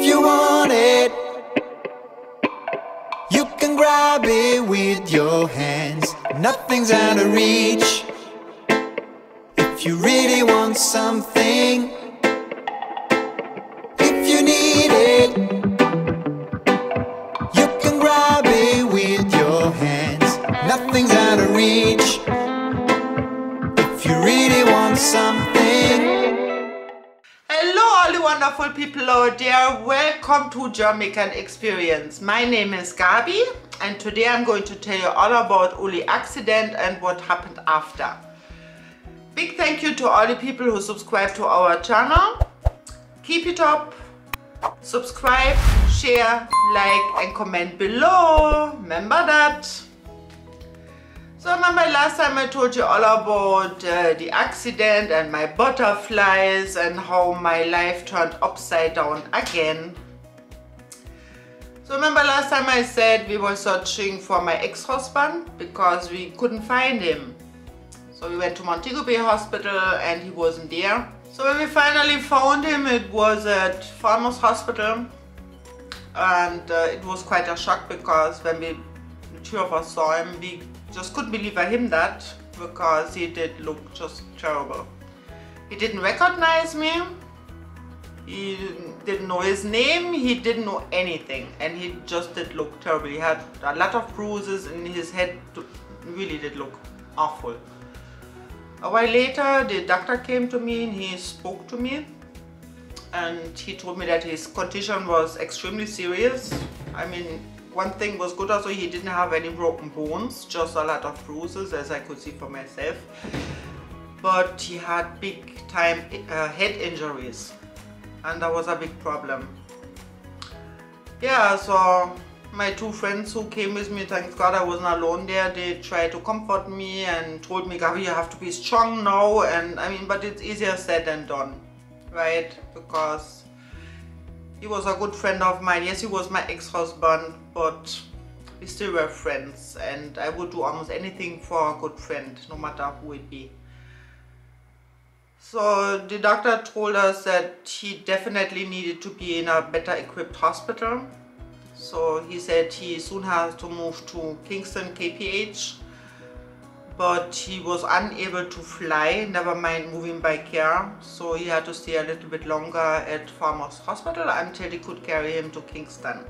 If you want it, you can grab it with your hands. Nothing's out of reach. If you really want something, if you need it, you can grab it with your hands. Nothing's out of reach. If you really want something. Hello all you wonderful people out there, welcome to Jamaican Experience. My name is Gabi and today I'm going to tell you all about Uli accident and what happened after. Big thank you to all the people who subscribe to our channel. Keep it up, subscribe, share, like and comment below. Remember that. So remember last time I told you all about the accident and my butterflies and how my life turned upside down again. So remember last time I said we were searching for my ex-husband because we couldn't find him. So we went to Montego Bay Hospital and he wasn't there. So when we finally found him, it was at Farmers Hospital, and it was quite a shock because when the two of us saw him, we just couldn't believe him that, because he did look just terrible. He didn't recognize me, he didn't know his name, he didn't know anything, and he just did look terrible. He had a lot of bruises in his head, really did look awful. A while later the doctor came to me and he spoke to me and he told me that his condition was extremely serious. I mean, one thing was good also, he didn't have any broken bones, just a lot of bruises, as I could see for myself. But he had big time head injuries, and that was a big problem. Yeah, so my two friends who came with me, thank God I wasn't alone there, they tried to comfort me and told me, Gabi, you have to be strong now. And I mean, but it's easier said than done, right? Because he was a good friend of mine. Yes, he was my ex-husband, but we still were friends, and I would do almost anything for a good friend, no matter who it be. So the doctor told us that he definitely needed to be in a better equipped hospital. So he said he soon has to move to Kingston KPH, but he was unable to fly, never mind moving by car, so he had to stay a little bit longer at Farmers Hospital until they could carry him to Kingston.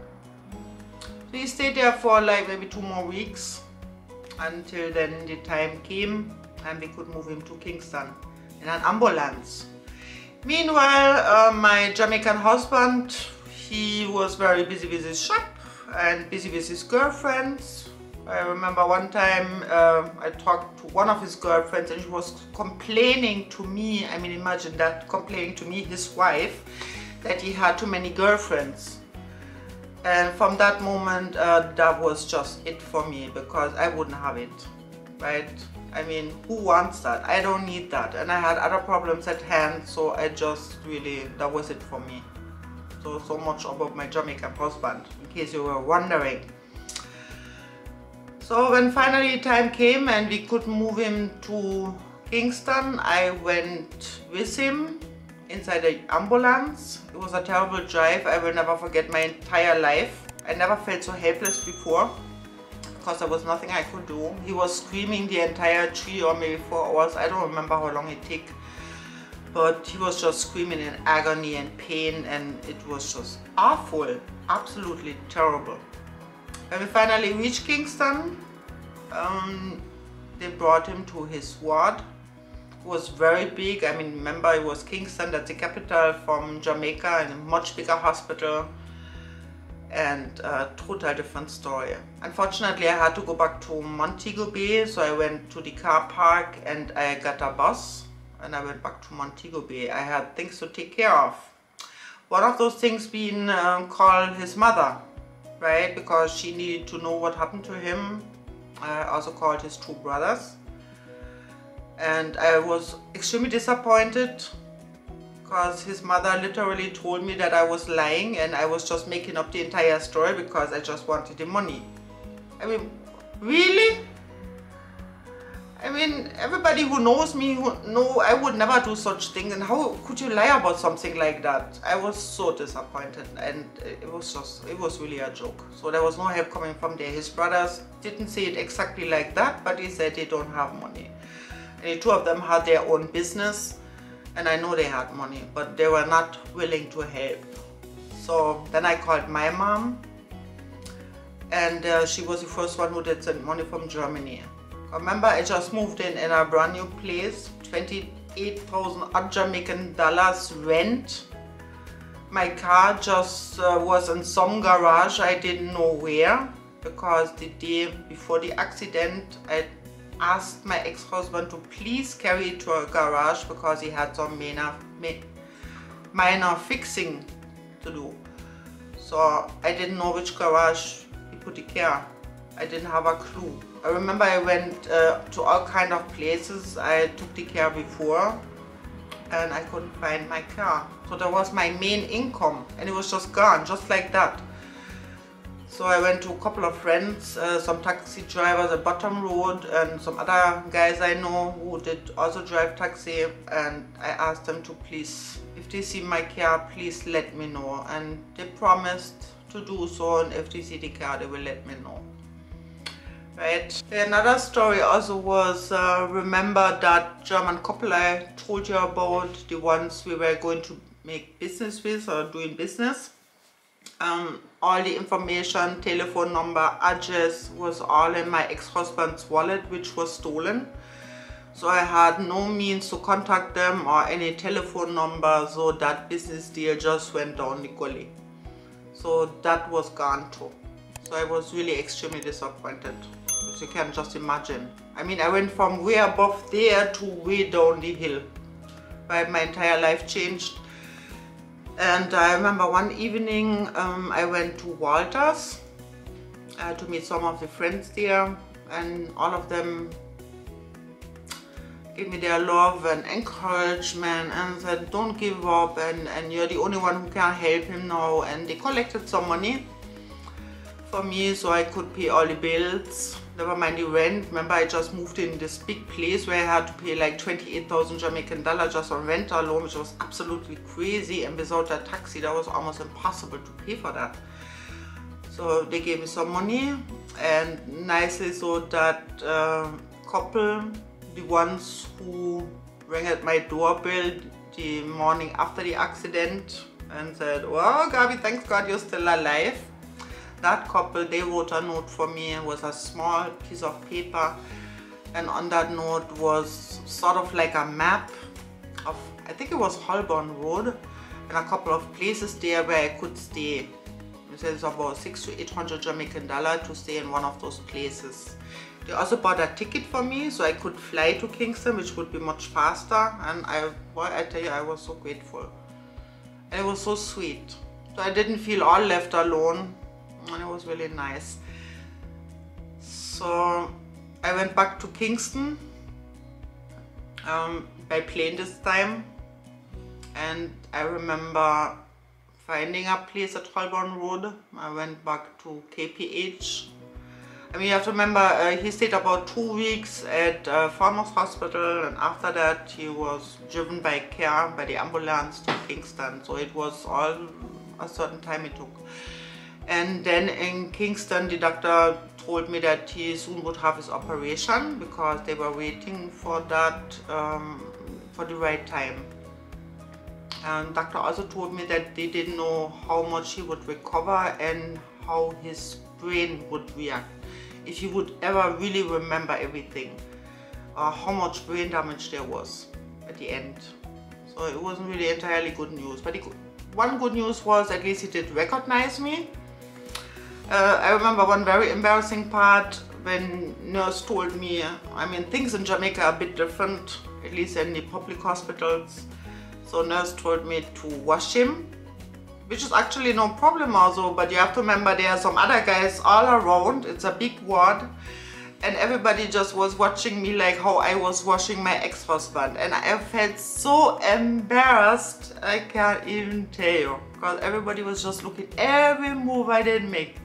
So he stayed there for like maybe 2 more weeks, until then the time came and we could move him to Kingston in an ambulance. Meanwhile, my Jamaican husband, he was very busy with his shop and busy with his girlfriends. I remember one time I talked to one of his girlfriends and she was complaining to me, I mean imagine that, complaining to me, his wife, that he had too many girlfriends. And from that moment that was just it for me, because I wouldn't have it, right? I mean, who wants that? I don't need that, and I had other problems at hand, so I just really, that was it for me. So much about my Jamaican husband, in case you were wondering. So when finally time came and we could move him to Kingston, I went with him inside the ambulance. It was a terrible drive. I will never forget my entire life. I never felt so helpless before, because there was nothing I could do. He was screaming the entire 3 or maybe 4 hours. I don't remember how long it took. But he was just screaming in agony and pain, and it was just awful, absolutely terrible. When we finally reached Kingston, they brought him to his ward. It was very big. I mean, remember, it was Kingston, that's the capital from Jamaica, and a much bigger hospital, and a total different story. Unfortunately, I had to go back to Montego Bay, so I went to the car park and I got a bus. And I went back to Montego Bay. I had things to take care of. One of those things being called his mother, right? Because she needed to know what happened to him. I also called his 2 brothers. And I was extremely disappointed because his mother literally told me that I was lying and I was just making up the entire story because I just wanted the money. I mean, really? I mean, everybody who knows me know I would never do such things, and how could you lie about something like that? I was so disappointed, and it was really a joke. So there was no help coming from there. His brothers didn't say it exactly like that, but he said they don't have money. And the two of them had their own business, and I know they had money, but they were not willing to help. So then I called my mom, and she was the first one who did send money from Germany. Remember, I just moved in a brand new place, 28,000 odd Jamaican dollars rent. My car just was in some garage, I didn't know where, because the day before the accident I asked my ex-husband to please carry it to a garage because he had some minor fixing to do. So I didn't know which garage he put the car. I didn't have a clue. I remember I went to all kind of places. I took the car before and I couldn't find my car. So that was my main income and it was just gone, just like that. So I went to a couple of friends, some taxi drivers at Bottom Road and some other guys I know who did also drive taxi, and I asked them to please, if they see my car, please let me know, and they promised to do so, and if they see the car they will let me know. Right. Another story also was, remember that German couple I told you about, the ones we were going to make business with or doing business. All the information, telephone number, address was all in my ex-husband's wallet, which was stolen. So I had no means to contact them or any telephone number, so that business deal just went down the gully. So that was gone too. So I was really extremely disappointed, as you can just imagine. I mean, I went from way above there to way down the hill, right? My entire life changed. And I remember one evening I went to Walters to meet some of the friends there, and all of them gave me their love and encouragement and said don't give up, and you're the only one who can help him now. And they collected some money for me so I could pay all the bills, never mind the rent. Remember, I just moved in this big place where I had to pay like 28,000 Jamaican dollars just on rent alone, which was absolutely crazy, and without a taxi that was almost impossible to pay for that. So they gave me some money, and nicely so that couple, the ones who rang at my doorbell the morning after the accident and said, "Oh Gabi, thanks God you're still alive." That couple, they wrote a note for me. It was a small piece of paper, and on that note was sort of like a map of, I think it was Holborn Road, and a couple of places there where I could stay. It says about 600 to 800 Jamaican dollars to stay in one of those places. They also bought a ticket for me so I could fly to Kingston, which would be much faster, and I tell you, I was so grateful. And it was so sweet. So I didn't feel all left alone, and it was really nice. So I went back to Kingston by plane this time, and I remember finding a place at Holborn Road. I went back to KPH. I mean, you have to remember, he stayed about 2 weeks at Farmers Hospital, and after that he was driven by car, by the ambulance to Kingston. So it was all a certain time it took. And then in Kingston, the doctor told me that he soon would have his operation because they were waiting for that for the right time. And doctor also told me that they didn't know how much he would recover and how his brain would react, if he would ever really remember everything, or how much brain damage there was at the end. So it wasn't really entirely good news. But one good news was at least he did recognize me. I remember one very embarrassing part when nurse told me, I mean, things in Jamaica are a bit different, at least in the public hospitals. So nurse told me to wash him, which is actually no problem also, but you have to remember there are some other guys all around. It's a big ward, and everybody just was watching me like how I was washing my ex-husband, and I felt so embarrassed, I can't even tell you, because everybody was just looking every move I did make.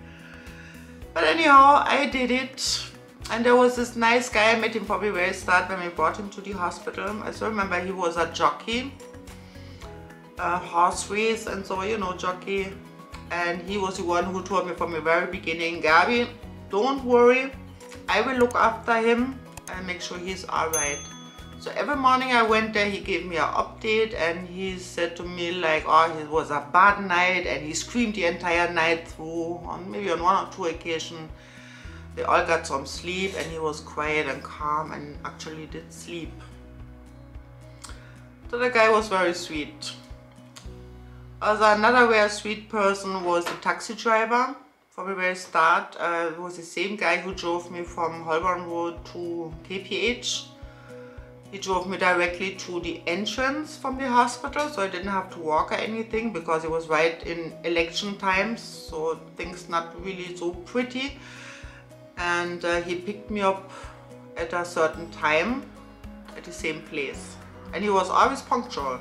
But anyhow, I did it, And there was this nice guy, I met him from the very start when we brought him to the hospital. I still remember he was a jockey, horse race and so, you know, jockey. And he was the one who told me from the very beginning, Gabi, don't worry, I will look after him and make sure he's alright. So every morning I went there, he gave me an update and he said to me like, oh, it was a bad night, and he screamed the entire night through, maybe on 1 or 2 occasions. They all got some sleep and he was quiet and calm and actually did sleep. So the guy was very sweet. Another very sweet person was the taxi driver. From the very start, it was the same guy who drove me from Holborn Road to KPH. He drove me directly to the entrance from the hospital, so I didn't have to walk or anything because it was right in election times, so things not really so pretty. And he picked me up at a certain time at the same place, and he was always punctual.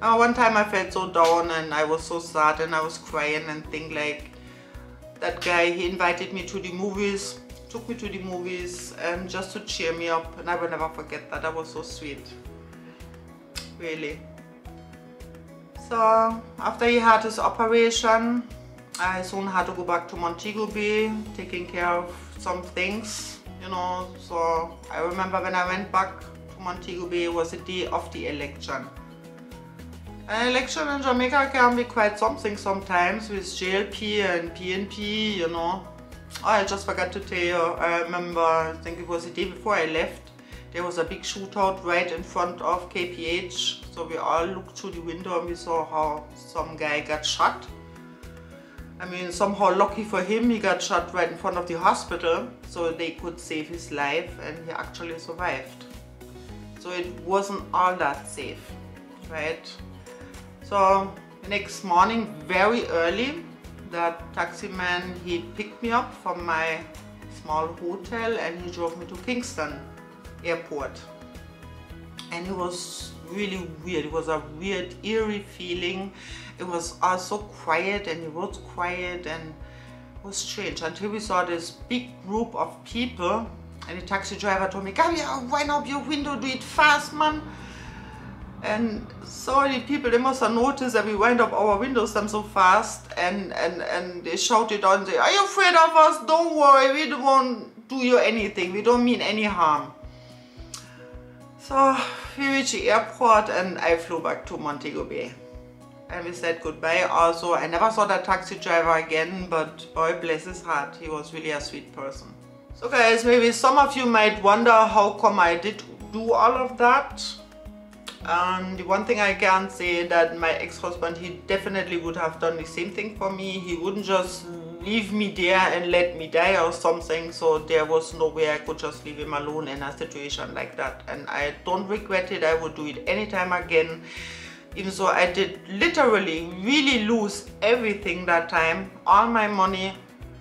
One time I felt so down and I was so sad and I was crying and think like, that guy, he invited me to the movies, took me to the movies and just to cheer me up, and I will never forget that. That was so sweet, really. So after he had his operation, I soon had to go back to Montego Bay, taking care of some things, you know. So I remember when I went back to Montego Bay, it was the day of the election. An election in Jamaica can be quite something sometimes with JLP and PNP, you know. Oh, I just forgot to tell you, I remember, I think it was the day before I left, there was a big shootout right in front of KPH. So we all looked through the window and we saw how some guy got shot. I mean, somehow lucky for him, he got shot right in front of the hospital, so they could save his life, and he actually survived. So it wasn't all that safe, right? So the next morning, very early, that taxi man, he picked me up from my small hotel and he drove me to Kingston Airport. And it was really weird. It was a weird, eerie feeling. It was also quiet, and it was quiet, and it was strange until we saw this big group of people, and the taxi driver told me, Gabi, wind up your window, do it fast, man. And so the people, they must have noticed that we wind up our windows so fast, and they shouted on, say, are you afraid of us? Don't worry, we won't do you anything, we don't mean any harm. So we reached the airport and I flew back to Montego Bay. And we said goodbye. Also, I never saw that taxi driver again, but boy, bless his heart, he was really a sweet person. So guys, maybe some of you might wonder how come I did do all of that. The one thing I can say that my ex-husband, he definitely would have done the same thing for me. He wouldn't just leave me there and let me die or something. So there was no way I could just leave him alone in a situation like that. And I don't regret it. I would do it anytime again. Even so, I did literally really lose everything that time. All my money,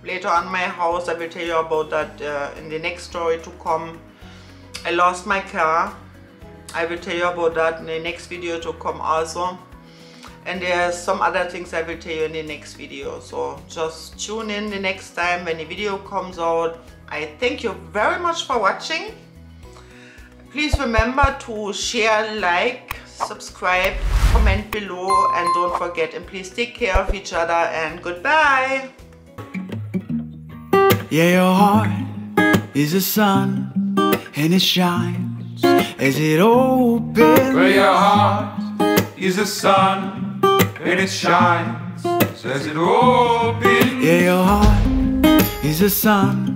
later on my house. I will tell you about that in the next story to come. I lost my car. I will tell you about that in the next video to come also. And there's some other things I will tell you in the next video. So just tune in the next time when the video comes out. I thank you very much for watching. Please remember to share, like, subscribe, comment below, and don't forget, and please take care of each other, and goodbye. Yeah, your heart is a sun, and it shines as it opens. Well, your heart is a sun, and it shines as it opens. Yeah, your heart is a sun,